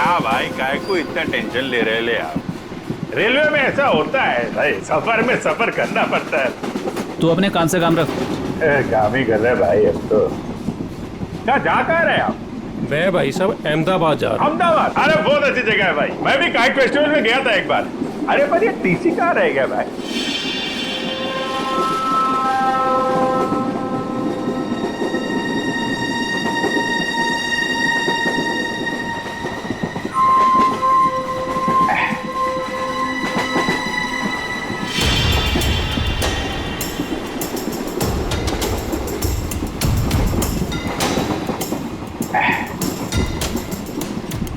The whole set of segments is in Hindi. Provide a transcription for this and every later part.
क्या भाई, काय को इतना टेंशन ले रहे ले आप? रेलवे में ऐसा होता है भाई, सफर में सफर करना पड़ता है। तू अपने काम से काम रख। काम ही कर रहे भाई अब तो। क्या जा कहाँ रहे आप? मैं भाई साहब अहमदाबाद जा रहा हूँ। अहमदाबाद? अरे बहुत अच्छी जगह है भाई, मैं भी काइट फेस्टिवल में गया था एक बार। अरे पर ये टीसी कहाँ रह गया भाई?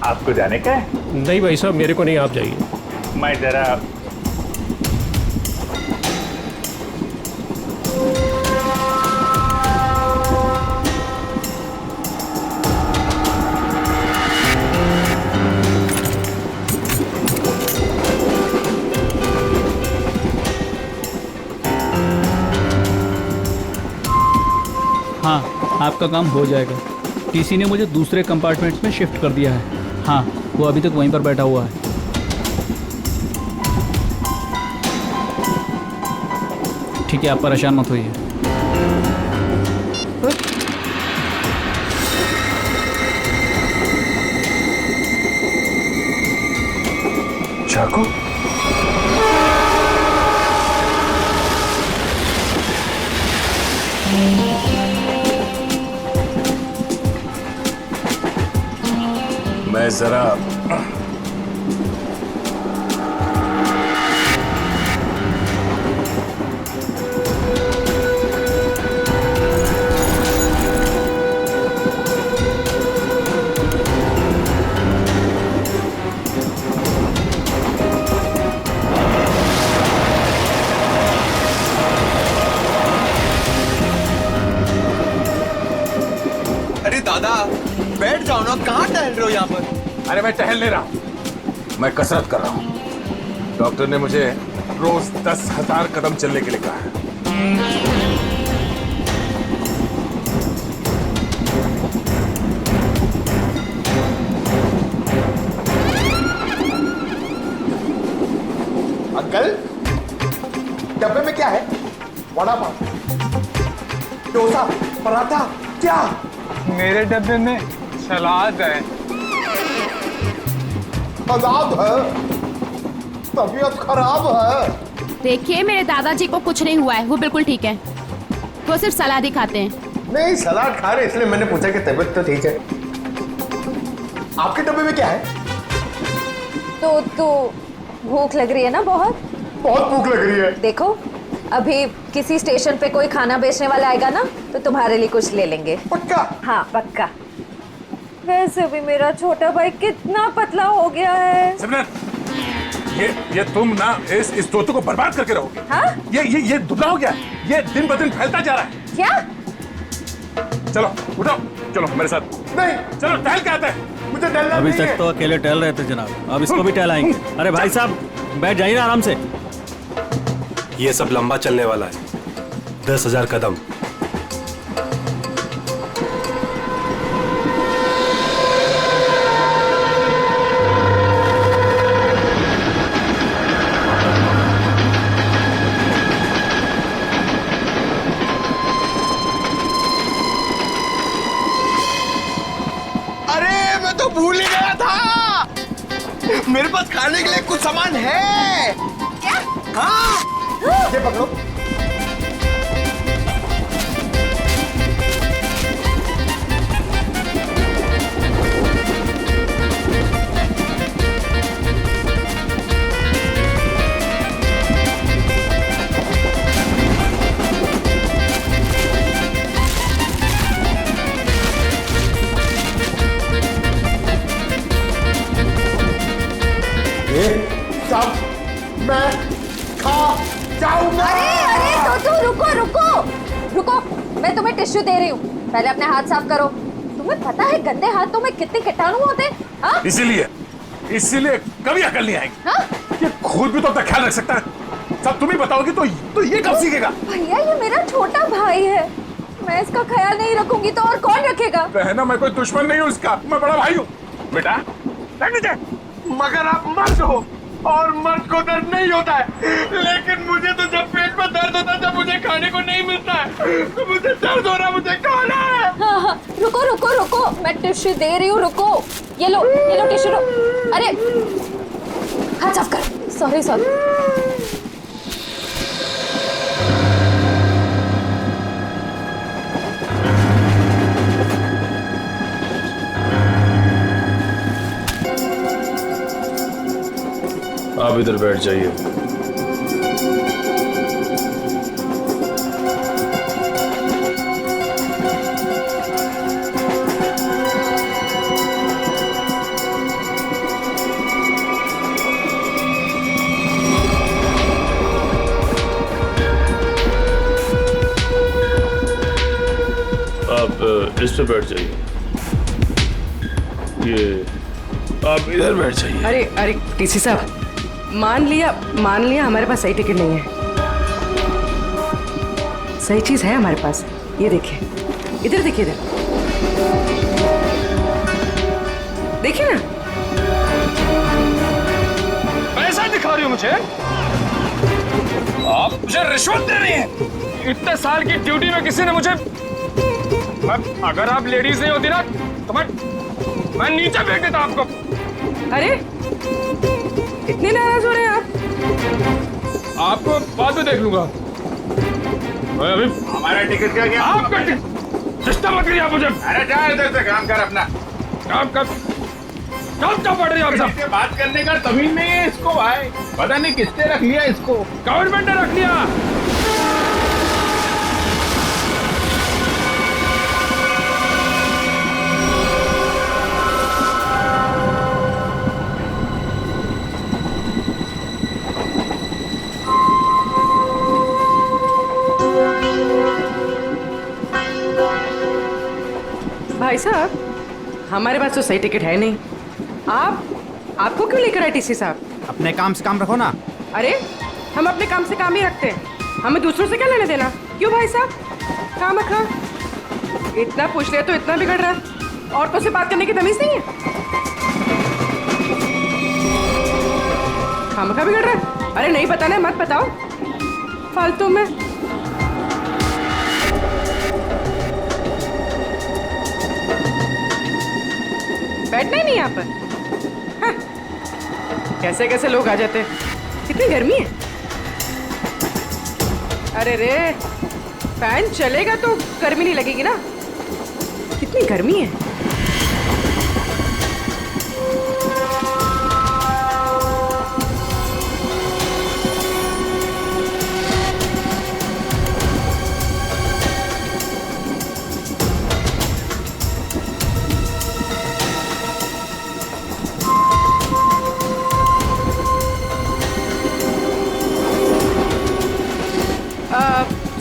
आपको जाने का है? नहीं भाई साहब, मेरे को नहीं, आप जाइए। मैं जरा हाँ, आपका काम हो जाएगा। टीसी ने मुझे दूसरे कंपार्टमेंट में शिफ्ट कर दिया है। हाँ, वो अभी तक वहीं पर बैठा हुआ है। ठीक है, आप परेशान मत होइए। चाकू? मैं जरा अरे दादा बैठ जाओ ना, कहाँ टहल रहे हो यहाँ पर? अरे मैं टहल नहीं रहा हूं, मैं कसरत कर रहा हूं। डॉक्टर ने मुझे रोज 10,000 कदम चलने के लिए कहा है। अंकल, डब्बे में क्या है? वड़ा पाव, डोसा, पराठा, क्या? मेरे डब्बे में सलाद है। सलाद है? तबीयत खराब है। देखिए, मेरे दादाजी को कुछ नहीं हुआ है, वो बिल्कुल ठीक है। वो सिर्फ सलाद ही खाते हैं। नहीं, सलाद खा रहे इसलिए मैंने पूछा कि तबीयत तो ठीक है। आपके डब्बे में क्या है? तो भूख लग रही है ना? बहुत बहुत भूख लग रही है। देखो, अभी किसी स्टेशन पे कोई खाना बेचने वाला आएगा ना, तो तुम्हारे लिए कुछ ले लेंगे। पक्का? हाँ पक्का। वैसे भी मेरा छोटा भाई कितना पतला हो गया है। सिमरन, ये तुम ना इस तोते को बर्बाद करके रहोगे। हाँ? ये दुबला हो गया, ये दिन ब दिन फैलता जा रहा है। क्या? चलो उठो, चलो मेरे साथ। नहीं, चलो टहल के आते हैं। मुझे डरना अभी नहीं है। तक तो अकेले टहल रहे थे जनाब, अब इसको भी टहलाएंगे। अरे भाई साहब, बैठ जाइए ना आराम से। ये सब लंबा चलने वाला है, 10,000 कदम। अरे मैं तो भूल ही गया था, मेरे पास खाने के लिए कुछ सामान है। क्या? हाँ, ये पकड़ो। सब मैं खा जाऊंगा। अरे तो रुको, मैं तुम्हें टिश्यू दे रही हूँ। पहले अपने हाथ साफ करो। तुम्हें पता है गंदे हाथों में कितने कीटाणु होते हैं? हाँ? इसीलिए कभी अकल नहीं आएगी। हाँ? ये खुद भी तो अपना ख्याल रख सकता है, सब तुम ही बताओगी तो ये कब सीखेगा? भैया, ये मेरा छोटा भाई है, मैं इसका ख्याल नहीं रखूंगी तो और कौन रखेगा? बहना, मैं कोई दुश्मन नहीं हूँ इसका, मैं बड़ा भाई हूँ। बेटा, मगर आप मर्द हो और मर्द को दर्द नहीं होता है, लेकिन मुझे तो जब पेट में दर्द होता है, जब मुझे खाने को नहीं मिलता है तो मुझे दर्द हो रहा, मुझे खाना है। हाँ हाँ, रुको रुको रुको, मैं टिश्यू दे रही हूँ, रुको। ये लो टिश्यू। अरे हाथ साफ कर। Sorry sorry. आप इधर बैठ जाइए। आप इस पे बैठ जाइए। ये आप इधर बैठ जाइए। अरे अरे टीसी साहब, मान लिया हमारे पास सही टिकट नहीं है। सही चीज है हमारे पास, ये देखिए, इधर देखिए, इधर देखिए ना। पैसा दिखा रही हो मुझे? आप मुझे रिश्वत दे रही हैं। इतने साल की ड्यूटी में किसी ने मुझे, अगर आप लेडीज नहीं होती ना तो मैं नीचे फेंक देता आपको। अरे इतने नाराज हो रहे हैं आपको बाद में देख लूंगा। मैं अभी हमारा टिकट क्या गया? आपका सिस्टम मत करिए आप मुझे। अरे जा इधर से, काम कर अपना। काम कर। क्या पढ़ रही हो आप सब? इससे बात करने का तमीज नहीं है इसको भाई। पता नहीं किसने रख लिया इसको। गवर्नमेंट ने रख लिया। भाई साहब, हमारे पास तो सही टिकट है नहीं। आपको क्यों लेकर आए टीसी साहब? अपने काम से काम रखो ना। अरे हम अपने काम से काम ही रखते हैं, हमें दूसरों से क्या लेने देना? क्यों भाई साहब? काम रखा, इतना पूछ लिया तो इतना बिगड़ रहा है। औरतों से बात करने की तमीज नहीं है। काम का बिगड़ रहा है। अरे नहीं बताना है, मत बताओ फालतू में। बैठना ही नहीं यहाँ पर। हाँ। कैसे कैसे लोग आ जाते हैं। कितनी गर्मी है। अरे रे, फैन चलेगा तो गर्मी नहीं लगेगी ना। कितनी गर्मी है।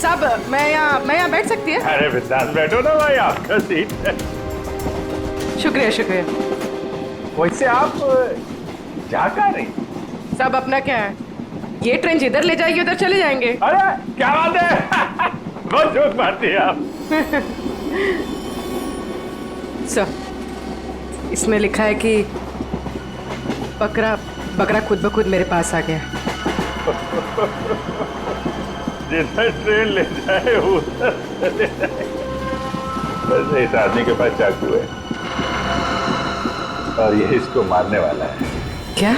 साहब, मैं यहाँ बैठ सकती है? अरे बिंदास बैठो ना भाई, आपका सीट है। शुक्रिया शुक्रिया। वैसे आप जा कहाँ रही? साहब अपना क्या है, ये ट्रेन जिधर ले जाएगी उधर चले जाएंगे। अरे क्या बात है। बहुत जोक मारती है आप। सर, इसमें लिखा है कि बकरा खुद ब खुद मेरे पास आ गया। जिधर ट्रेन ले जाए उधर चले जाए। वैसे इस आदमी के पास चाकू है और ये इसको मारने वाला है। क्या?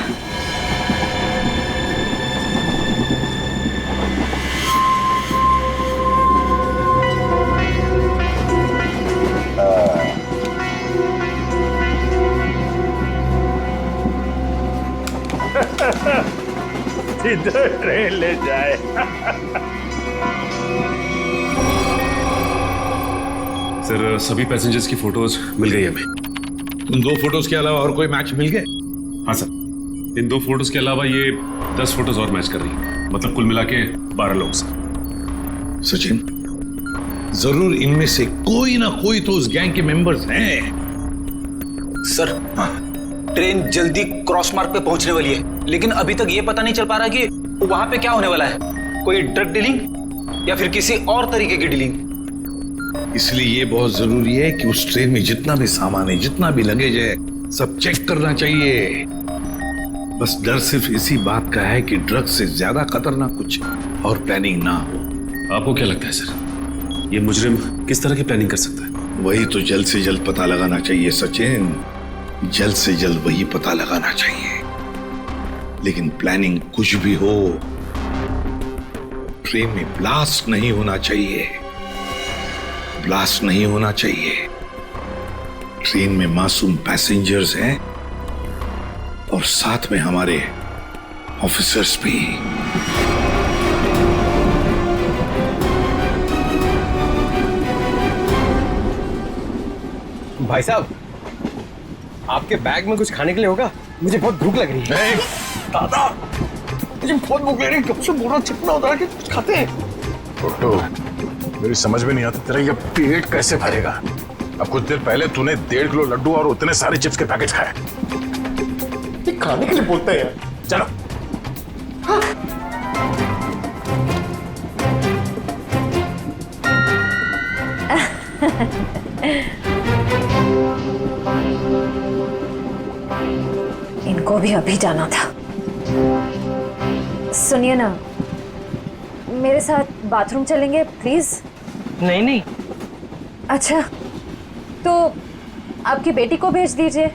जिधर ट्रेन ले जाए। सर, सभी पैसेंजर्स की फोटोज मिल गई हमें। उन 2 फोटोज के अलावा और कोई मैच मिल गए? हाँ सर, इन 2 फोटोज के अलावा ये 10 फोटोज और मैच कर रही है। मतलब कुल मिला के 12 लोग सर। सचिन, जरूर इनमें से कोई ना कोई तो उस गैंग के मेंबर्स हैं। सर, ट्रेन जल्दी क्रॉस मार्क पे पहुंचने वाली है, लेकिन अभी तक ये पता नहीं चल पा रहा कि वहां पे क्या होने वाला है। कोई ड्रग डीलिंग या फिर किसी और तरीके की डीलिंग। इसलिए ये बहुत जरूरी है कि उस ट्रेन में जितना भी सामान है, जितना भी लगेज है, सब चेक करना चाहिए। बस डर सिर्फ इसी बात का है कि ड्रग्स से ज्यादा खतरनाक कुछ और प्लानिंग ना हो। आपको क्या लगता है सर, ये मुजरिम किस तरह की प्लानिंग कर सकता है? वही तो जल्द से जल्द पता लगाना चाहिए सचिन, जल्द से जल्द वही पता लगाना चाहिए। लेकिन प्लानिंग कुछ भी हो, ट्रेन में ब्लास्ट नहीं होना चाहिए, ब्लास्ट नहीं होना चाहिए। ट्रेन में मासूम पैसेंजर्स हैं और साथ में हमारे ऑफिसर्स भी। भाई साहब, आपके बैग में कुछ खाने के लिए होगा? मुझे बहुत भूख लग रही है। दादा, मुझे बहुत भूख लग रही है। कब से बोरा चिपना होता है कि कुछ खाते हैं। टोटो, मेरी समझ में नहीं आता तेरा ये पेट कैसे भरेगा। अब कुछ देर पहले तूने 1.5 किलो लड्डू और उतने सारे चिप्स के पैकेट खाए। ये खाने के लिए बोलते हैं। चलो। हाँ। इनको भी अभी जाना था। सुनिए ना, मेरे साथ बाथरूम चलेंगे प्लीज? नहीं नहीं। अच्छा, तो आपकी बेटी को भेज दीजिए।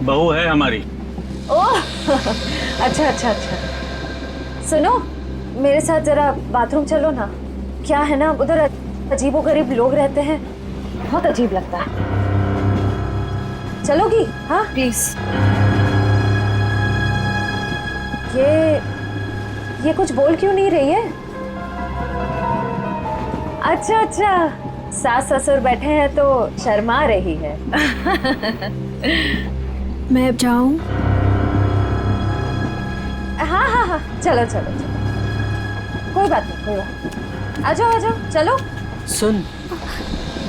बहू है हमारी। ओह अच्छा अच्छा अच्छा। सुनो, मेरे साथ जरा बाथरूम चलो ना। क्या है ना, उधर अजीबोगरीब लोग रहते हैं, बहुत अजीब लगता है। चलोगी? हाँ प्लीज। ये कुछ बोल क्यों नहीं रही है? अच्छा अच्छा, सास ससुर बैठे हैं तो शर्मा रही है। मैं अब जाऊं? हाँ हाँ हाँ, चलो चलो चलो, कोई बात नहीं, कोई बात। आ जाओ आ जाओ, चलो। सुन,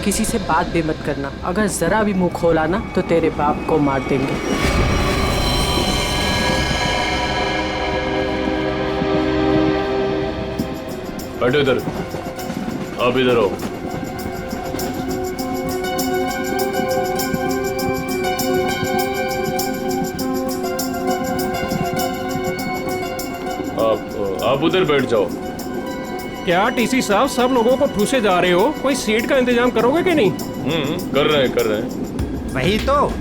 किसी से बात भी मत करना। अगर जरा भी मुंह खोला ना तो तेरे बाप को मार देंगे। बैठो इधर, आप इधर आओ। आप उधर बैठ जाओ। क्या टीसी साहब, सब लोगों को ठूसे जा रहे हो? कोई सीट का इंतजाम करोगे कि नहीं? कर रहे हैं। वही तो,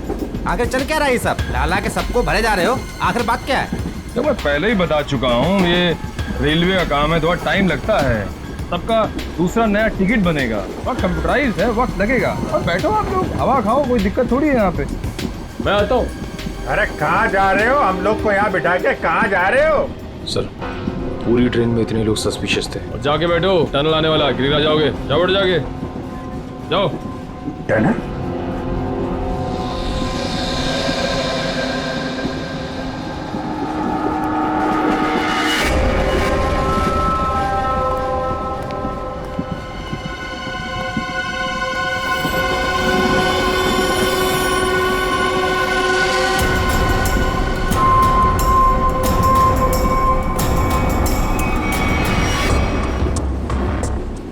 आगे चल क्या रहा है सब? लाला के सबको भरे जा रहे हो, आखिर बात क्या है? तो मैं पहले ही बता चुका हूँ, ये रेलवे का काम है, थोड़ा टाइम लगता है। सबका दूसरा नया टिकट बनेगा और कंप्यूटराइज है, वक्त लगेगा। और बैठो आप लोग, हवा खाओ, कोई दिक्कत थोड़ी है यहाँ पे। मैं आता हूँ। अरे कहाँ जा रहे हो? हम लोग को यहाँ बिठा के कहाँ जा रहे हो? सर, पूरी ट्रेन में इतने लोग सस्पिशियस थे। और जाके बैठो, टनल आने वाला, गिरिरा जाओगे। जाओ बैठ, जाके जाओ। टनल?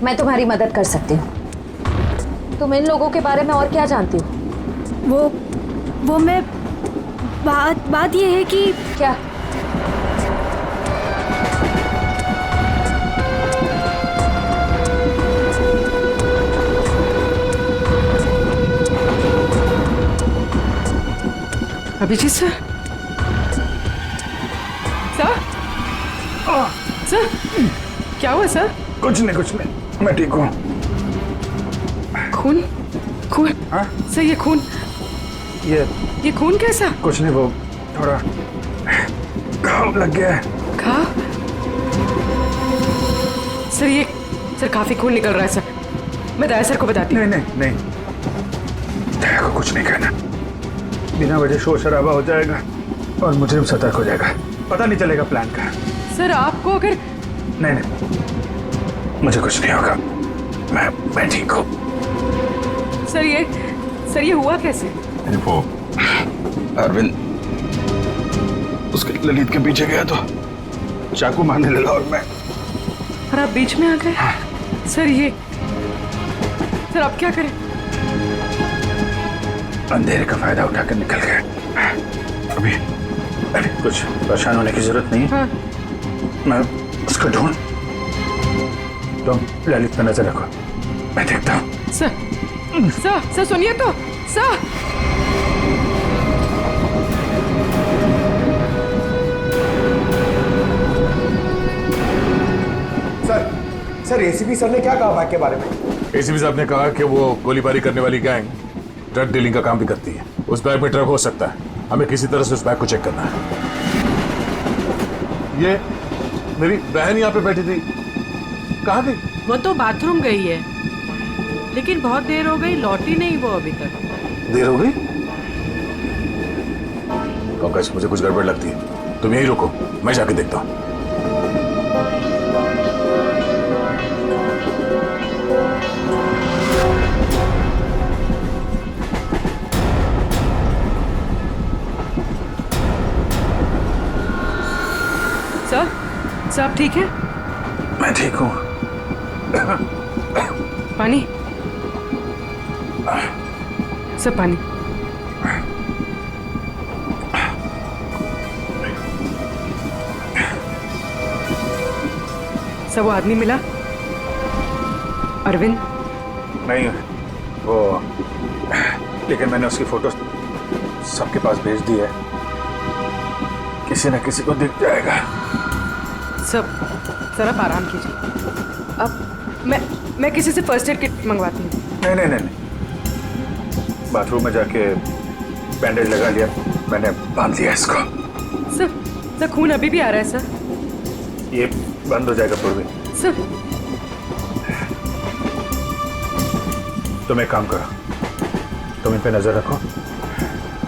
मैं तुम्हारी मदद कर सकती हूँ। तुम इन लोगों के बारे में और क्या जानती हो? वो मैं बात ये है कि क्या? अभिजीत सर, सर क्या हुआ सर? कुछ नहीं, मैं ठीक हूँ। खून? हाँ? सर ये खून, ये खून कैसा? कुछ नहीं, वो थोड़ा घाव लग गया है। घाव? सर काफी खून निकल रहा है सर। मैं दया सर को बताती हूँ। नहीं, दया को कुछ नहीं कहना। बिना वजह शोर शराबा हो जाएगा और मुझे सतर्क हो जाएगा, पता नहीं चलेगा प्लान का। सर आपको अगर नहीं, मुझे कुछ नहीं होगा, मैं ठीक हूँ। सर ये हुआ कैसे? वो अरविंद उसके ललित के पीछे गया तो चाकू मारने लगा और मैं। और आप बीच में आ गए? सर आप क्या करें? अंधेरे का फायदा उठाकर निकल गए। अभी अभी कुछ परेशान होने की जरूरत नहीं है। हाँ। मैं उसको ढूंढ, तुम ललित पर नजर रखो, मैं देखता हूँ। सर सुनिए तो सर। सर एसीपी सर ने क्या कहा बैग के बारे में? एसीपी साहब ने कहा कि वो गोलीबारी करने वाली गैंग ड्रग डीलिंग का काम भी करती है। उस बैग में ड्रग हो सकता है, हमें किसी तरह से उस बैग को चेक करना है। ये मेरी बहन यहाँ पे बैठी थी, कहाँ गई? वो तो बाथरूम गई है, लेकिन बहुत देर हो गई, लौटी नहीं वो अभी तक। देर हो गई? पंकज, मुझे कुछ गड़बड़ लगती है, तुम यहीं रुको, मैं जाके देखता हूँ। सर आप ठीक है? मैं ठीक हूँ। पानी सब पानी। सब वो आदमी मिला अरविंद? नहीं वो, लेकिन मैंने उसकी फोटो सबके पास भेज दी है, किसी न किसी को दिख जाएगा। सर आप आराम कीजिए। अब मैं किसी से फर्स्ट एड किट मंगवाती हूँ। नहीं, बाथरूम में जाके बैंडेज लगा लिया मैंने, बांध लिया इसको। सर खून अभी भी आ रहा है सर। ये बंद हो जाएगा पूर्वी। सर तुम एक काम करो, तुम इन पे नजर रखो,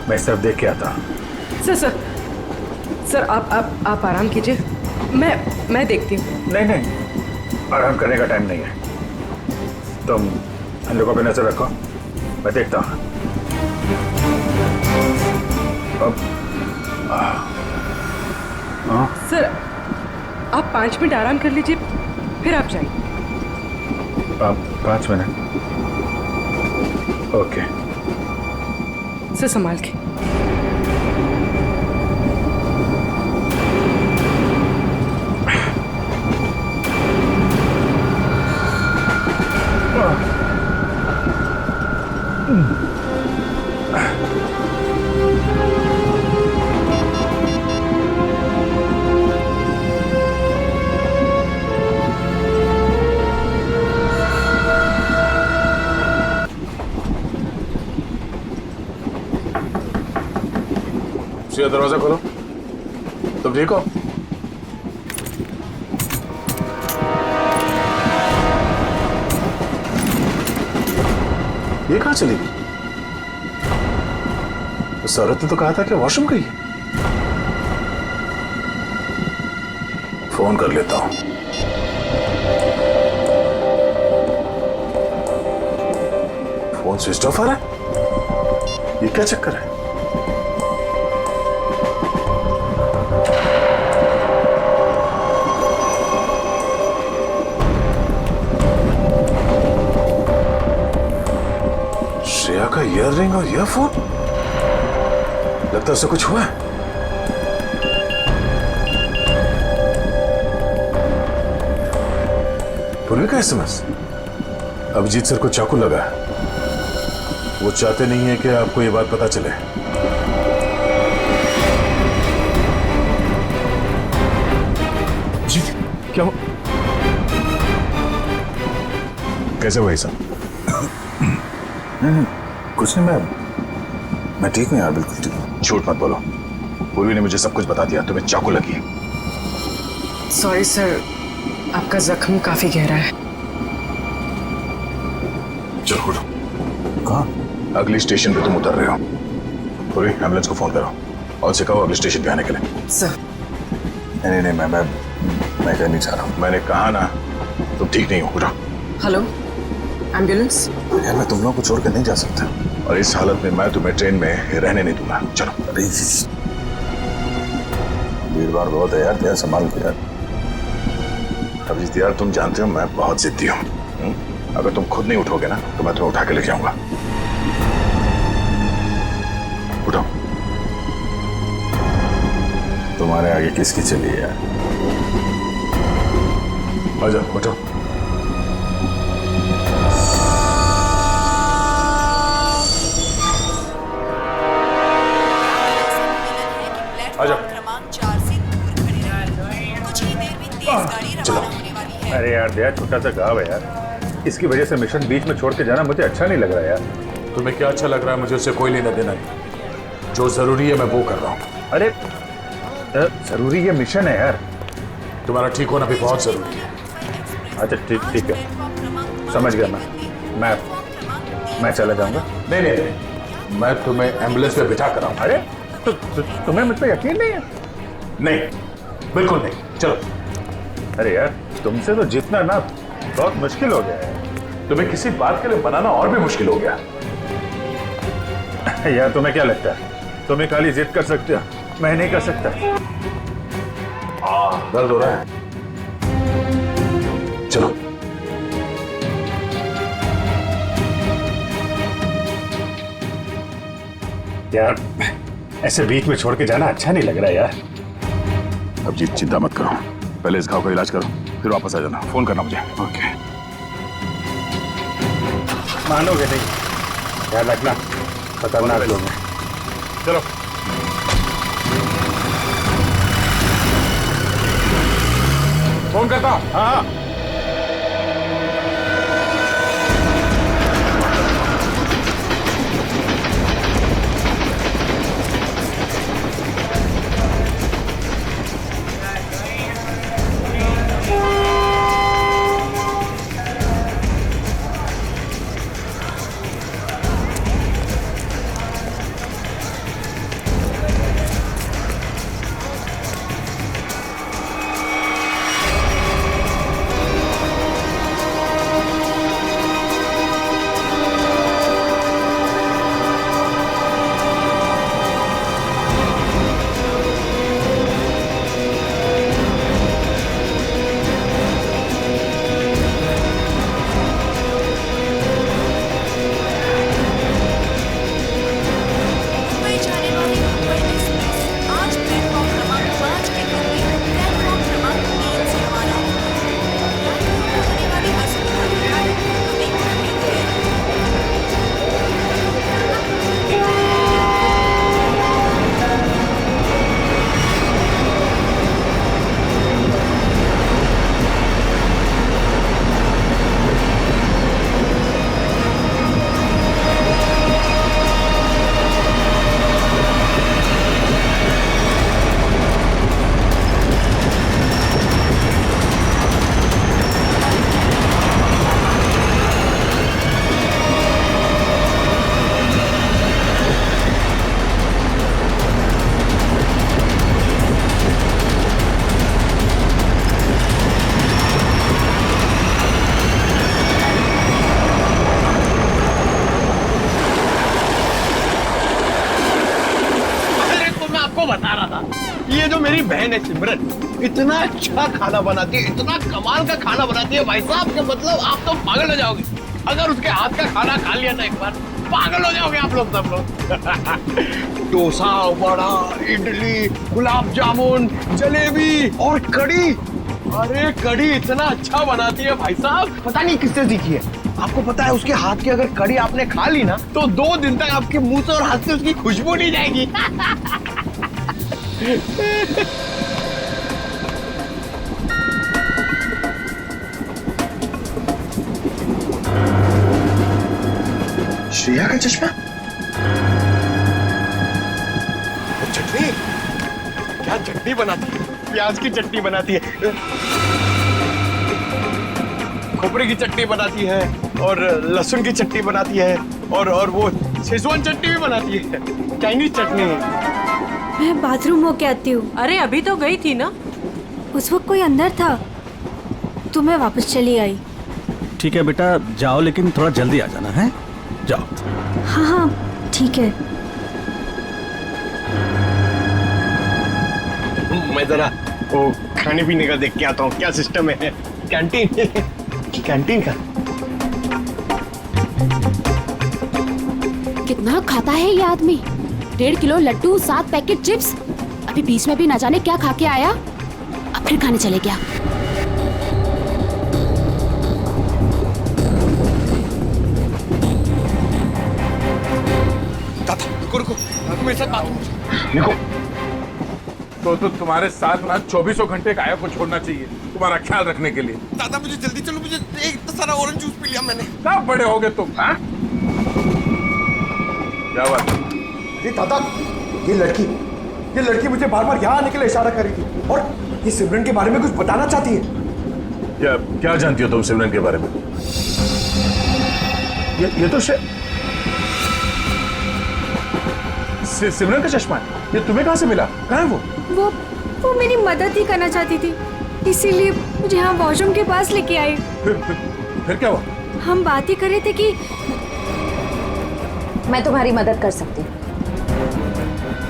मैं इस तरफ देख के आता हूँ। सर आप आराम कीजिए, मैं देखती हूँ। नहीं, आराम करने का टाइम नहीं है, तुम इन लोगों पे नजर रखो, मैं देखता हूँ। सर आप 5 मिनट आराम कर लीजिए, फिर आप जाइए। 5 मिनट? ओके। सर संभाल के। दरवाजा खोलो। तुम ठीक हो? ये कहां चली गई? उस औरत ने तो कहा था कि वॉशरूम गई। फोन कर लेता हूं। फोन स्विच ऑफ आ रहा है, ये क्या चक्कर है? श्रेया का ईयररिंग और ईयरफोन, लगता है उसे कुछ हुआ है। पूर्वी का एसएमएस, अभिजीत सर को चाकू लगा है, वो चाहते नहीं है कि आपको ये बात पता चले। जी क्या हो? कैसे भाई साहब? नहीं, कुछ नहीं, मैं ठीक हूँ यार, बिल्कुल ठीक हूँ। झूठ मत बोलो, पूर्वी ने मुझे सब कुछ बता दिया, तुम्हें चाकू लगी है। सॉरी सर, आपका जख्म काफी गहरा है। चलो उठो। कहाँ? अगली स्टेशन पे तुम उतर रहे हो। पूर्वी एम्बुलेंस को फोन करो और उसे कहो अगले स्टेशन पे आने के लिए। सर नहीं, मैं कहीं नहीं चाह रहा हूँ। मैंने कहा ना, तुम ठीक नहीं हो, उठो। Hello ambulance. यार मैं तुम लोगों को छोड़ कर नहीं जा सकता, और इस हालत में मैं तुम्हें ट्रेन में रहने नहीं दूंगा। चलो। अरे भीड़ भाड़ बहुत है यार, संभाल के यार। अभिजीत यार, तुम जानते हो मैं बहुत जिद्दी हूँ। अगर तुम खुद नहीं उठोगे ना तो मैं तुम्हें उठा के ले जाऊंगा। उठो। तुम्हारे आगे किसकी चली है? आजा, उठो। आजा। चलो। अरे यार दया, छोटा सा गाँव है यार, इसकी वजह से मिशन बीच में छोड़ के जाना मुझे अच्छा नहीं लग रहा यार। तुम्हें क्या अच्छा लग रहा है मुझे उससे कोई लेना देना नहीं। जो जरूरी है मैं वो कर रहा हूँ। अरे जरूरी ये मिशन है यार। तुम्हारा ठीक होना भी बहुत जरूरी है। अच्छा ठीक है, समझ गया मैं चला जाऊंगा। नहीं नहीं नहीं, मैं तुम्हें एम्बुलेंस में बिठा कर आऊँ। अरे तुम्हें मुझ पर यकीन नहीं है? नहीं, बिल्कुल नहीं। चलो। अरे यार तुमसे तो जीतना ना बहुत मुश्किल हो गया है। तुम्हें किसी बात के लिए बनाना और भी मुश्किल हो गया। यार तुम्हें क्या लगता है तुम्हें खाली जिद कर सकते हो, मैं नहीं कर सकता? दर्द हो रहा है? चलो। यार ऐसे बीच में छोड़ के जाना अच्छा नहीं लग रहा यार। अब जी चिंता मत करो, पहले इस घाव का इलाज करो, फिर वापस आ जाना। फोन करना मुझे। ओके। मानोगे नहीं, यार रखना, खतरनाक लोग हैं। चलो। फोन करता। हाँ। ये जो मेरी बहन है सिमरन, इतना अच्छा खाना बनाती है, इतना कमाल का खाना बनाती है भाई साहब के मतलब आप तो पागल हो जाओगे। अगर उसके हाथ का खाना खा लिया ना एक बार, पागल हो जाओगे आप लोग सब लोग। डोसा, वड़ा, इडली, गुलाब जामुन, जलेबी और कड़ी। अरे कड़ी इतना अच्छा बनाती है भाई साहब, पता नहीं किससे सीखी है। आपको पता है उसके हाथ की अगर कड़ी आपने खा ली ना तो 2 दिन तक आपके मुंह से और हाथ से उसकी खुशबू नहीं जाएगी। श्रेया का चश्मा? चटनी? क्या चटनी बनाती है? प्याज की चटनी बनाती है, खोपरे की चटनी बनाती है और लहसुन की चटनी बनाती है और वो शेजवान चटनी भी बनाती है, चाइनीज चटनी। मैं बाथरूम होके आती हूँ। अरे अभी तो गई थी ना। उस वक्त कोई अंदर था तो मैं वापस चली आई। ठीक है बेटा जाओ, लेकिन थोड़ा जल्दी आ जाना है। जाओ। हाँ हाँ ठीक है। मैं जरा वो खाने पीने का देख के आता हूँ, क्या सिस्टम है कैंटीन। कैंटीन का कितना खाता है ये आदमी। 1.5 किलो लड्डू, 7 पैकेट चिप्स। अभी बीच में भी ना जाने क्या खा के आया, अब फिर खाने चले गया। रुको रुको, मेरे साथ बात निको, तो तुम्हारे साथ ना 24 घंटे काया को छोड़ना चाहिए तुम्हारा ख्याल रखने के लिए। दादा मुझे जल्दी चलो, मुझे इतना सारा ऑरेंज जूस पी लिया मैंने। कब बड़े हो गए तुम? हाँ? क्या बात? अरे दादा, ये लड़की मुझे बार बार यहाँ आने के लिए इशारा कर रही थी और ये सिमरन के बारे में कुछ बताना चाहती है। क्या जानती हो तुम सिमरन के बारे में? ये तो सिमरन का चश्मा है। ये तुम्हें कहां से मिला? कहां है वो मेरी मदद ही करना चाहती थी, इसीलिए मुझे यहाँ वॉशरूम के पास लेके आई। फिर क्या हुआ? हम बात ही कर रहे थे कि मैं तुम्हारी मदद कर सकती हूँ।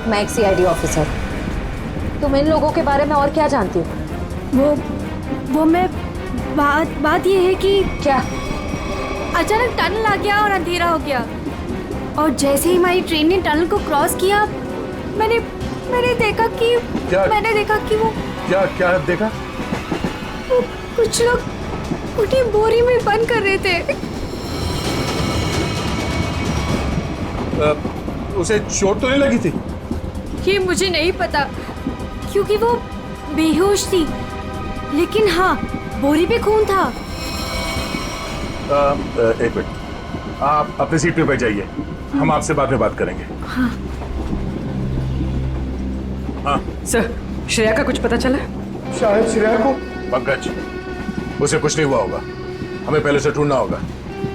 मैं एक CID ऑफिसर। तुम इन लोगों के बारे में और क्या जानती हो? वो मैं बात ये है कि क्या अचानक टनल आ गया और अंधेरा हो गया, और जैसे ही हमारी ट्रेन ने टनल को क्रॉस किया, मैंने देखा कि वो क्या देखा? वो कुछ लोग उन्हें बोरी में बंद कर रहे थे। उसे चोट तो नहीं लगी थी? ये मुझे नहीं पता क्योंकि वो बेहोश थी, लेकिन हाँ, बोरी पे खून था। एक मिनट, आप अपनी सीट पे बैठ जाइए, हम आपसे बाद में बात करेंगे। हाँ। हाँ सर, श्रेया का कुछ पता चला? शायद श्रेया को। पंकज, उसे कुछ नहीं हुआ होगा, हमें पहले से ढूंढना होगा।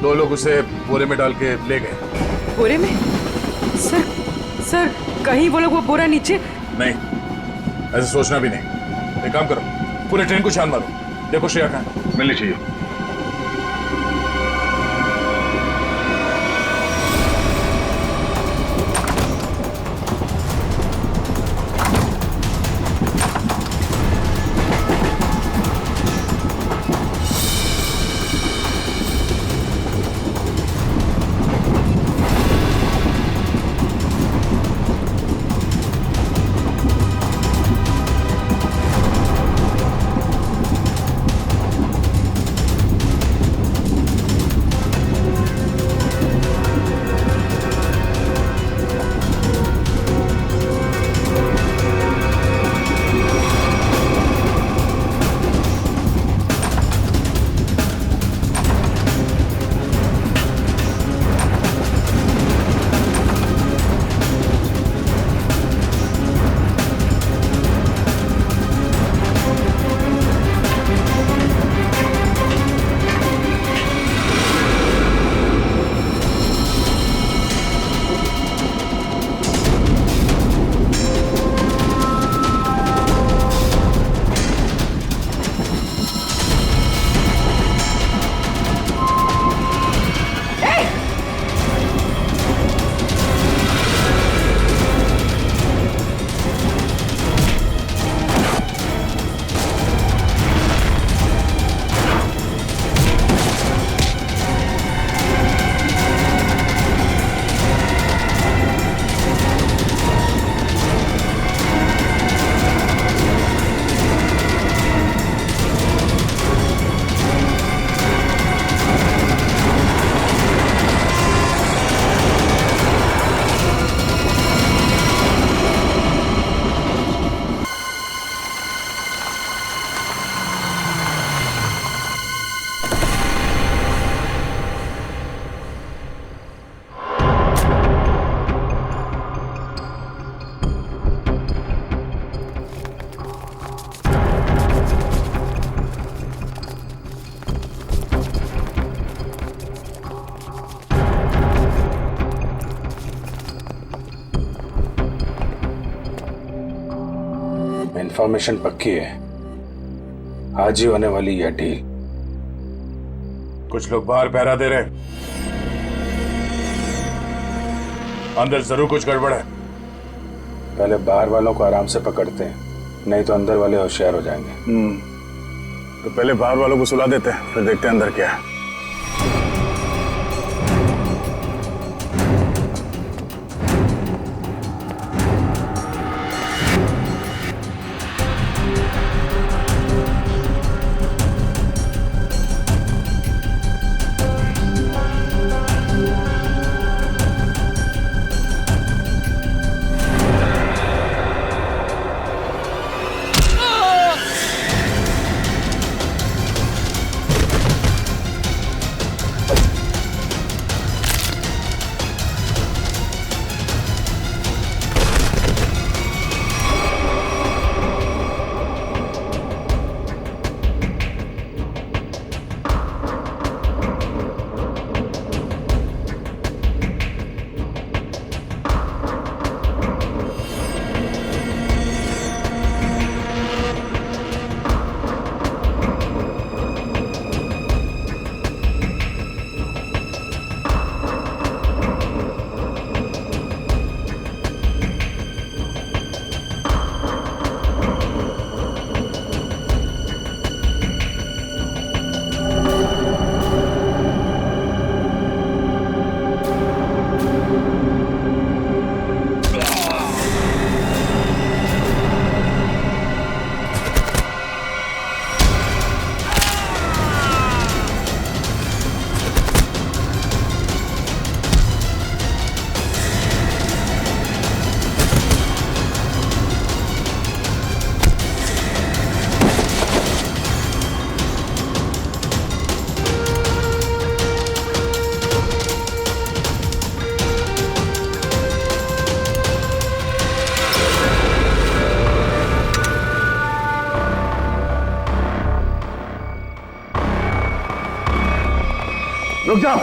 2 लोग उसे बोरे में डाल के ले गए। बोरे में? सर कहीं वो लोग वो बोरा नीचे? नहीं, ऐसे सोचना भी नहीं। एक काम करो, पूरे ट्रेन को छान मारो, देखो श्रेया कहाँ मिलनी चाहिए। इंफॉर्मेशन पक्की है, आज ही होने वाली यह डील। कुछ लोग बाहर पहरा दे रहे, अंदर जरूर कुछ गड़बड़ है। पहले बाहर वालों को आराम से पकड़ते हैं, नहीं तो अंदर वाले होशियार हो जाएंगे। तो पहले बाहर वालों को सुला देते हैं, फिर देखते हैं अंदर क्या है। रुक जाओ।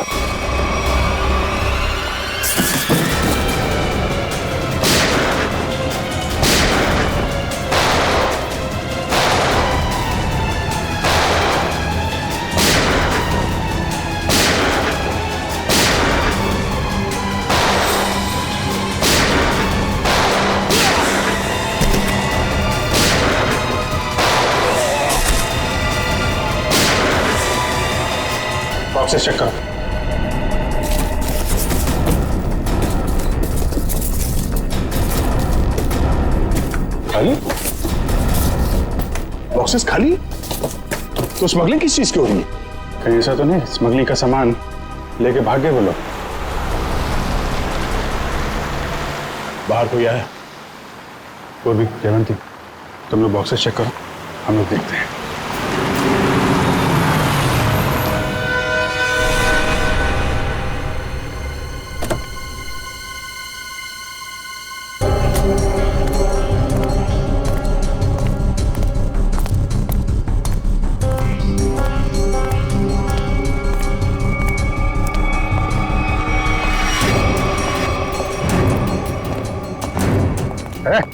बॉक्सेस चेक करो। खाली? बॉक्सेस खाली? तो स्मगलिंग किस चीज की हो रही है? कहीं ऐसा तो नहीं स्मगलिंग का सामान लेके भाग गए वो लोग? बाहर कोई आया? वो भी जयवंती, तुम लोग बॉक्सेस चेक करो, हम लोग देखते हैं।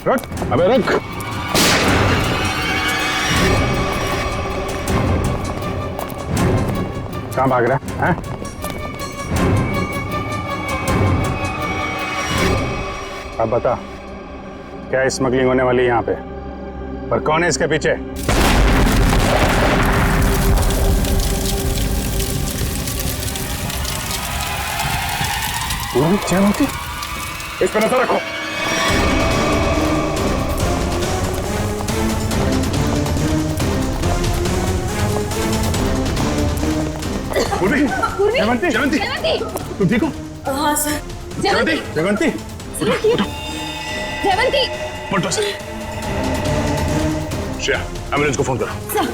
रुक, अबे रुक। कहाँ भाग रहा है? अब बता, क्या स्मगलिंग होने वाली है यहाँ पे? और कौन है इसके पीछे? जयवंती, इस पर नजर रखो। जयवंती, जयवंती, तुम ठीक हो? हाँ सर। जयवंती, जयवंती, जयवंती, पलटो सर। श्रेया, एम्बुलेंस को फोन करो। सर।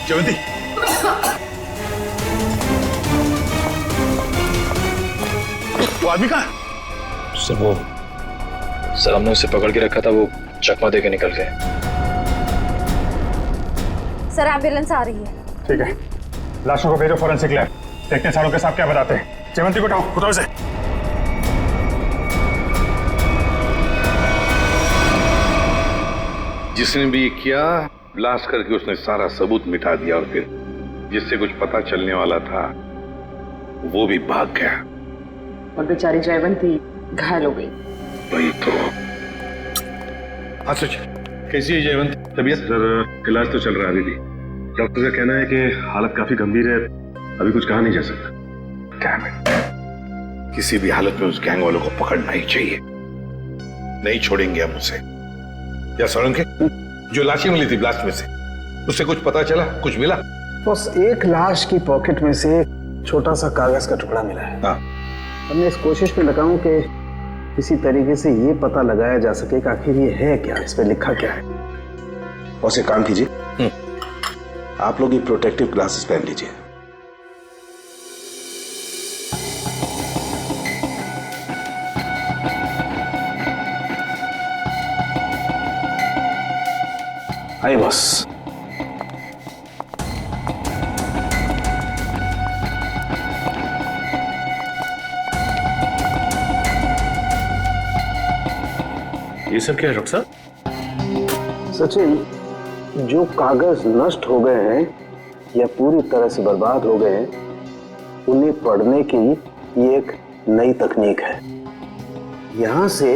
जयवंती, वो आदमी कहाँ? सर हमने उसे पकड़ के रखा था, वो चकमा दे के निकल गए। सर एम्बुलेंस आ रही है। ठीक है, लाशों को भेजो फॉरेंसिक लैब, देखते हैं सारों के साथ क्या बताते हैं। जयवंती को उठाओ से। जिसने भी ये किया, ब्लास्ट करके उसने सारा सबूत मिटा दिया और फिर जिससे कुछ पता चलने वाला था वो भी भाग गया। और बेचारी जयवंती घायल हो गई। वही तो। हाँ सच, कैसी है जयवंत? तबीयत? सर इलाज तो चल रहा है अभी भी। डॉक्टर का कहना है कि हालत काफी गंभीर है, अभी कुछ कहा नहीं जा सकता। डैम इट, किसी भी हालत में उस गैंग वालों को पकड़ना ही चाहिए। नहीं छोड़ेंगे हम उसे। या सोलंके, जो लाशें मिली थी ब्लास्ट में से, उससे कुछ पता चला, कुछ मिला? बस एक लाश की पॉकेट में से छोटा सा कागज का टुकड़ा मिला है। हाँ। हमने इस कोशिश में लगा हूं कि किसी तरीके से ये पता लगाया जा सके कि आखिर ये है क्या, इस पे लिखा क्या है। और एक काम कीजिए, आप लोग ये प्रोटेक्टिव ग्लासेस पहन लीजिए। आइए बॉस। ये सब क्या है डॉक्टर साहब? सचिन, जो कागज नष्ट हो गए हैं या पूरी तरह से बर्बाद हो गए हैं, उन्हें पढ़ने की ये एक नई तकनीक है। यहां से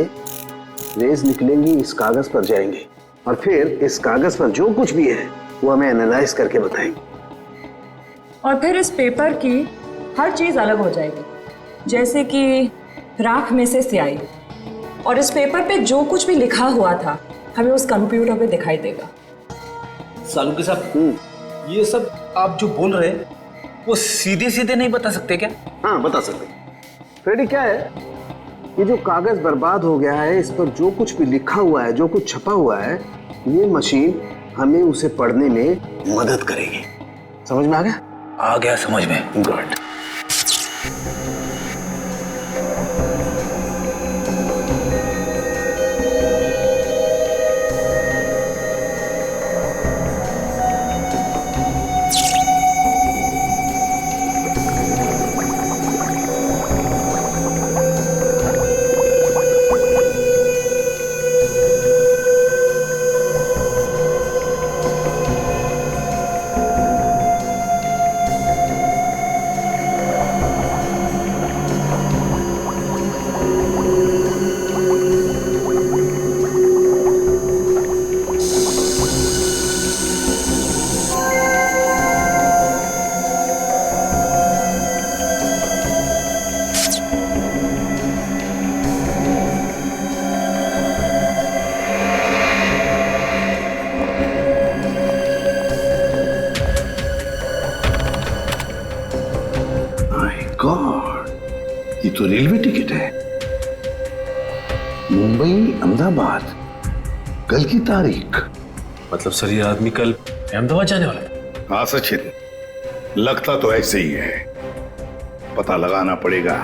रेज निकलेंगी, इस कागज पर जाएंगे और फिर इस कागज पर जो कुछ भी है वो हमें एनालाइज करके बताएंगे। और फिर इस पेपर की हर चीज अलग हो जाएगी, जैसे कि राख में से स्याही। और इस पेपर पे जो कुछ भी लिखा हुआ था हमें उस कंप्यूटर पे दिखाई देगा। सालुके साहब, ये सब आप जो बोल रहे हैं वो सीधे सीधे नहीं बता सकते क्या? हाँ बता सकते। फ्रेडी, क्या है, ये जो कागज बर्बाद हो गया है, इस पर जो कुछ भी लिखा हुआ है, जो कुछ छपा हुआ है, ये मशीन हमें उसे पढ़ने में मदद करेगी। समझ में आ गया? आ गया समझ में। गुड। गॉड, ये तो रेलवे टिकट है। मुंबई अहमदाबाद, कल की तारीख। मतलब सर ये आदमी कल अहमदाबाद जाने वाला है? हाँ सचिन, लगता तो ऐसे ही है। पता लगाना पड़ेगा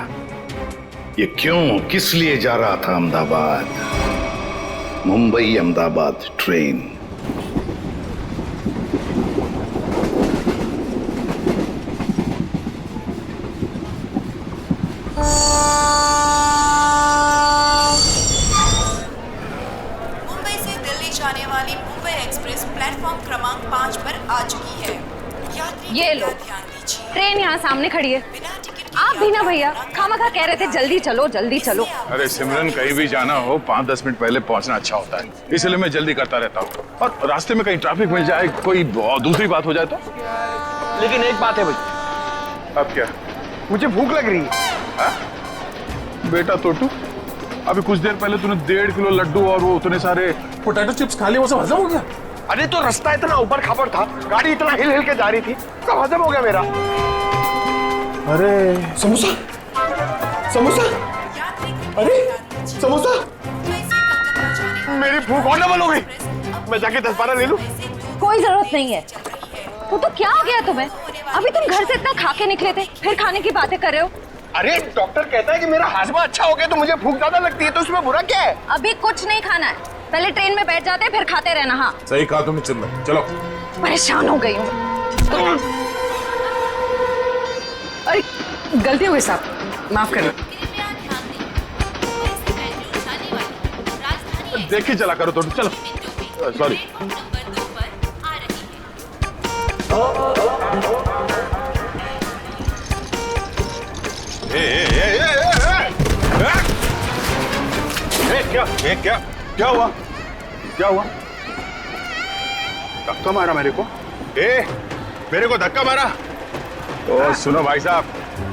ये क्यों, किस लिए जा रहा था अहमदाबाद। मुंबई अहमदाबाद ट्रेन। मुंबई से दिल्ली जाने वाली मुंबई एक्सप्रेस प्लेटफॉर्म क्रमांक 5 पर आ चुकी है। यात्री ये लो, ट्रेन यहाँ सामने खड़ी है। आप भी ना भैया, खामखा कह रहे थे जल्दी चलो जल्दी चलो। अरे सिमरन, कहीं भी जाना हो 5-10 मिनट पहले पहुंचना अच्छा होता है, इसलिए मैं जल्दी करता रहता हूँ। और रास्ते में कहीं ट्रैफिक मिल जाए, कोई दूसरी बात हो जाए तो। लेकिन एक बात है भाई। अब क्या? मुझे भूख लग रही है। बेटा टोटू, अभी कुछ देर पहले तूने 1.5 किलो लड्डू और वो उतने सारे पोटैटो चिप्स खा लिए, वो सब हजम हो गया? अरे तो रास्ता इतना ऊपर खापर था, गाड़ी इतना हिल हिल के जा रही थी, सब हजम हो गया मेरा। अरे समोसा, समोसा, अरे समोसा। मेरी भूख और डबल हो गई। मैं जाके 10-12 ले लूं? कोई जरूरत नहीं है। वो तो क्या हो गया तुम्हें? अभी तुम घर से इतना खा के निकले थे, फिर खाने की बातें कर रहे हो। अरे डॉक्टर कहता है कि मेरा हाजमा अच्छा हो गया तो मुझे भूख ज्यादा लगती है, तो उसमें बुरा क्या है? अभी कुछ नहीं खाना है, पहले ट्रेन में बैठ जाते फिर खाते रहना। हाँ सही कहा तुमने सिमरन, चलो। परेशान हो गई हूँ। अरे गलती हो गई साहब, माफ करना। देख के चला करो टोटू, चलो। सॉरी। क्या हुआ? क्या हुआ? धक्का मारा मेरे को? मेरे को धक्का मारा? ओ सुनो भाई साहब,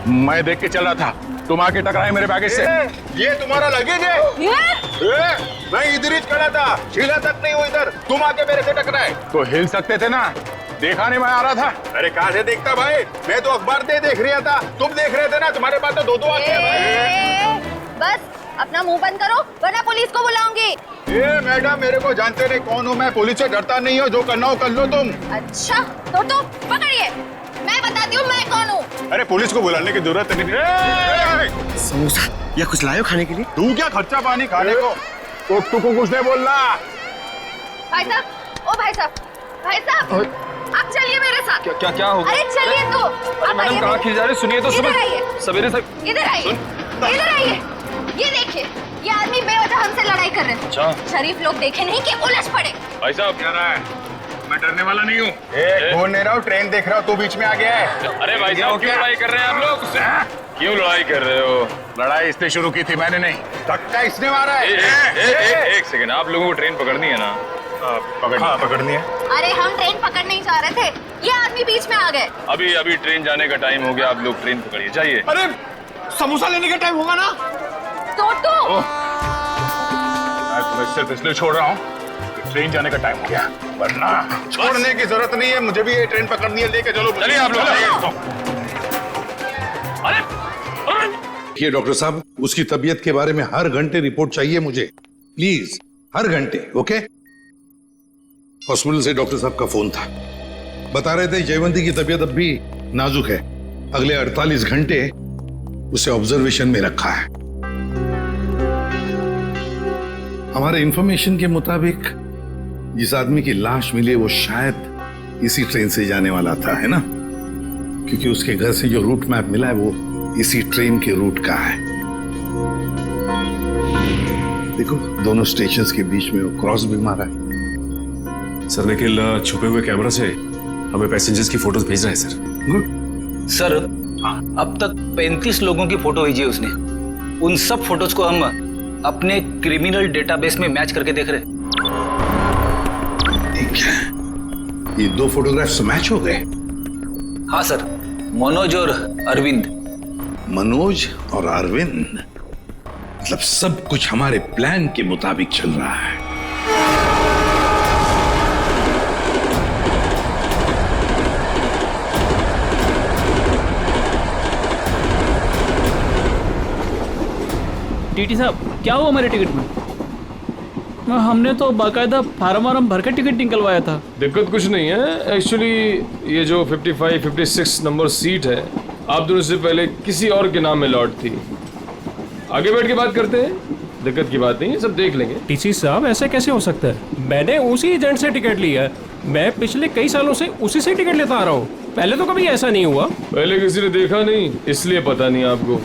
मैं देख के चल रहा था, तुम आके टकराए मेरे बैगेज से। ये तुम्हारा लगेज है? मैं इधर ही खड़ा था, हिला तक नहीं हुआ इधर, तुम आके मेरे से टकराए। तो हिल सकते थे ना, देखा नहीं मैं आ रहा था। अरे कहाँ से देखता भाई, मैं तो अखबार देख रहा था, तुम देख रहे थे ना, तुम्हारे पास तो दो आंखें हैं भाई। बस अपना मुंह बंद करो वरना पुलिस को बुलाऊंगी। मैडम, मेरे को जानते नहीं कौन हूँ मैं, पुलिस से डरता नहीं हो, जो करना हो कर लो तुम। अच्छा तो पकड़िए, मैं बताती हूँ मैं कौन हूँ। अरे पुलिस को बुलाने की जरूरत नहीं। समोसा या कुछ लायो खाने के लिए? तू क्या खर्चा पानी खाने को? टोटू को कुछ नहीं बोलना। भाई साहब, ओ भाई साहब, भाई साहब, आप चलिए मेरे साथ। क्या हो गया? अरे चलिए तो। मैडम कहाँ खिल जा रही, सुनिए तो। इधर आइए, सवेरे से इधर आइए, इधर आइए। ये देखिए, ये आदमी बेवजह हमसे लड़ाई कर रहे थे। अच्छा। शरीफ लोग देखे नहीं कि उलझ पड़े। भाई साहब क्या रहा है? मैं डरने वाला नहीं हूँ। बोल नहीं रहा हूँ, ट्रेन देख रहा हूँ, तू बीच में आ गया है। अरे भाई साहब क्यों लड़ाई कर रहे हैं आप लोग? क्यों लड़ाई कर रहे हो? लड़ाई इसने शुरू की थी, मैंने नहीं। धक्का इसने मारा है। एक सेकंड, आप लोगों को ट्रेन पकड़नी है ना? पकड़नी है। अरे हम ट्रेन पकड़ने ही जा रहे थे, ये आदमी बीच में आ गए। अभी ट्रेन जाने का टाइम हो गया, आप लोग ट्रेन पकड़िए, जाइए। अरे समोसा लेने का टाइम होगा ना? टोटू, मैं तुम्हें सिर्फ इसलिए छोड़ रहा हूँ, ट्रेन जाने का टाइम हो गया, वरना छोड़ने की जरूरत नहीं है, मुझे भी ये ट्रेन पकड़नी है, लेके चलो। चलिए आप लोग। ये डॉक्टर साहब, उसकी तबीयत के बारे में हर घंटे रिपोर्ट चाहिए मुझे, प्लीज, हर घंटे। ओके? हॉस्पिटल से डॉक्टर साहब का फोन था, बता रहे थे जयवंती की तबीयत अब भी नाजुक है, अगले 48 घंटे उसे ऑब्जर्वेशन में रखा है। हमारे इंफॉर्मेशन के मुताबिक जिस आदमी की लाश मिली वो शायद इसी ट्रेन से जाने वाला था, है ना? क्योंकि उसके घर से जो रूट मैप मिला है वो इसी ट्रेन के रूट का है। देखो, दोनों स्टेशंस के बीच में वो क्रॉस भी मारा है। सर निखिल छुपे हुए कैमरा से हमें पैसेंजर्स की फोटोज भेज रहा है सर। गुड सर, अब तक 35 लोगों की फोटो भेजी है उसने। उन सब फोटोज को हम अपने क्रिमिनल डेटाबेस में मैच करके देख रहे हैं। ठीक है, ये 2 फोटोग्राफ्स मैच हो गए? हाँ सर, मनोज और अरविंद। मनोज और अरविंद, मतलब सब कुछ हमारे प्लान के मुताबिक चल रहा है। टीटी साहब, क्या हुआ मेरे टिकट में? हमने तो बाकायदा फार्म वार्म भर के टिकट निकलवाया था। दिक्कत कुछ नहीं है एक्चुअली, ये जो 55, 56 नंबर सीट है आप दोनों से पहले किसी और के नाम में लॉट थी। आगे बैठ के बात करते हैं, दिक्कत की बात नहीं है, सब देख लेंगे। टीसी साहब ऐसे कैसे हो सकता है? मैंने उसी एजेंट से टिकट लिया है, मैं पिछले कई सालों से उसी से टिकट लेता आ रहा हूँ, पहले तो कभी ऐसा नहीं हुआ। पहले किसी ने देखा नहीं इसलिए पता नहीं आपको,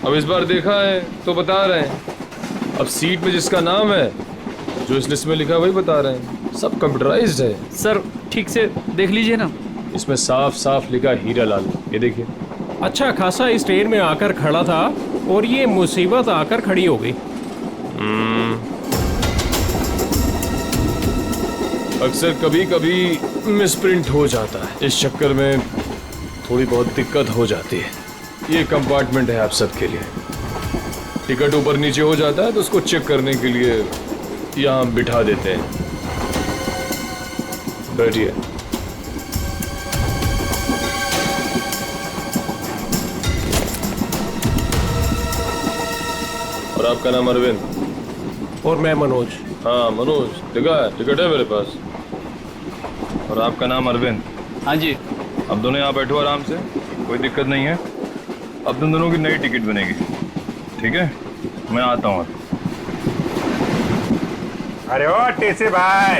अब इस बार देखा है तो बता रहे हैं। अब सीट में जिसका नाम है, जो इस लिस्ट में लिखा है वही बता रहे हैं, सब कंप्यूटराइज्ड है। सर ठीक से देख लीजिए ना, इसमें साफ साफ लिखा हीरा लाल, ये देखिए। अच्छा खासा इस ट्रेन में आकर खड़ा था और ये मुसीबत आकर खड़ी हो गई। अक्सर कभी कभी मिसप्रिंट हो जाता है, इस चक्कर में थोड़ी बहुत दिक्कत हो जाती है। ये कंपार्टमेंट है आप सबके लिए, टिकट ऊपर नीचे हो जाता है तो उसको चेक करने के लिए यहाँ बिठा देते हैं। बैठिए। और आपका नाम अरविंद? और मैं मनोज। हाँ मनोज, दिखा है, टिकट है मेरे पास। और आपका नाम अरविंद? हाँ जी। अब दोनों यहाँ बैठो आराम से, कोई दिक्कत नहीं है। अब तुम दोनों की नई टिकट बनेगी, ठीक है? मैं आता हूँ। अरे ओ टीसी भाई,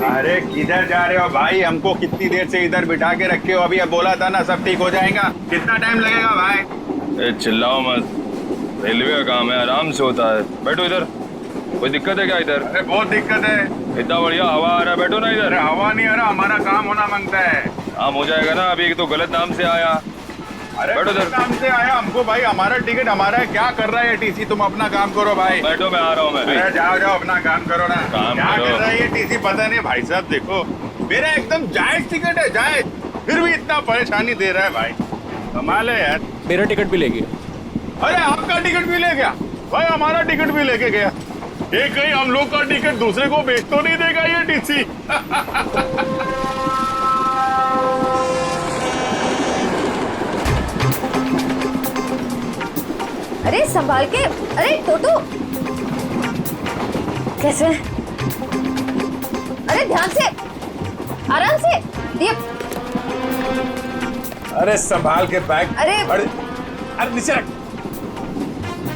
अरे किधर जा रहे हो भाई? हमको कितनी देर से इधर बिठा के रखे हो? अभी अब बोला था ना सब ठीक हो जाएगा, कितना टाइम लगेगा भाई? चिल्लाओ मत, रेलवे का काम है, आराम से होता है। बैठो इधर, कोई दिक्कत है क्या इधर? अरे बहुत दिक्कत है, इतना बढ़िया हवा आ रहा है, बैठो ना इधर। अरे हवा नहीं आ रहा, हमारा काम होना मांगता है। काम हो जाएगा ना, अभी तो गलत नाम से आया। अरे गलत नाम से आया हमको भाई, हमारा टिकट हमारा है, क्या कर रहा है टीसी? तुम अपना काम करो भाई। बैठो, मैं आ रहा हूँ। मैं अरे जाओ जाओ अपना काम करो ना। काम क्या करो। कर रहा है ये टीसी पता नहीं। भाई साहब देखो, मेरा एकदम जायज टिकट है, जायज, फिर भी इतना परेशानी दे रहा है भाई, कमाल है यार। मेरा टिकट भी ले गया। अरे आपका टिकट भी ले गया भाई? हमारा टिकट भी लेके गया। ये कहीं हम लोग का टिकट दूसरे को बेच तो नहीं देगा ये टीसी? अरे संभाल के, अरे टोटो कैसे? अरे ध्यान से, आराम से ये। अरे संभाल के बैग। अरे अरे नीचे रख,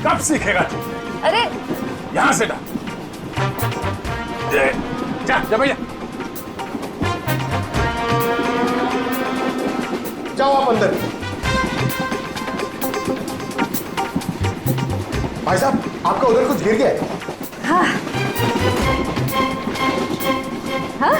कब सीखेगा तू? अरे यहाँ से डाल, जा जा भैया। जाओ आप अंदर। भाई साहब आपका उधर कुछ गिर गया है? हाँ हाँ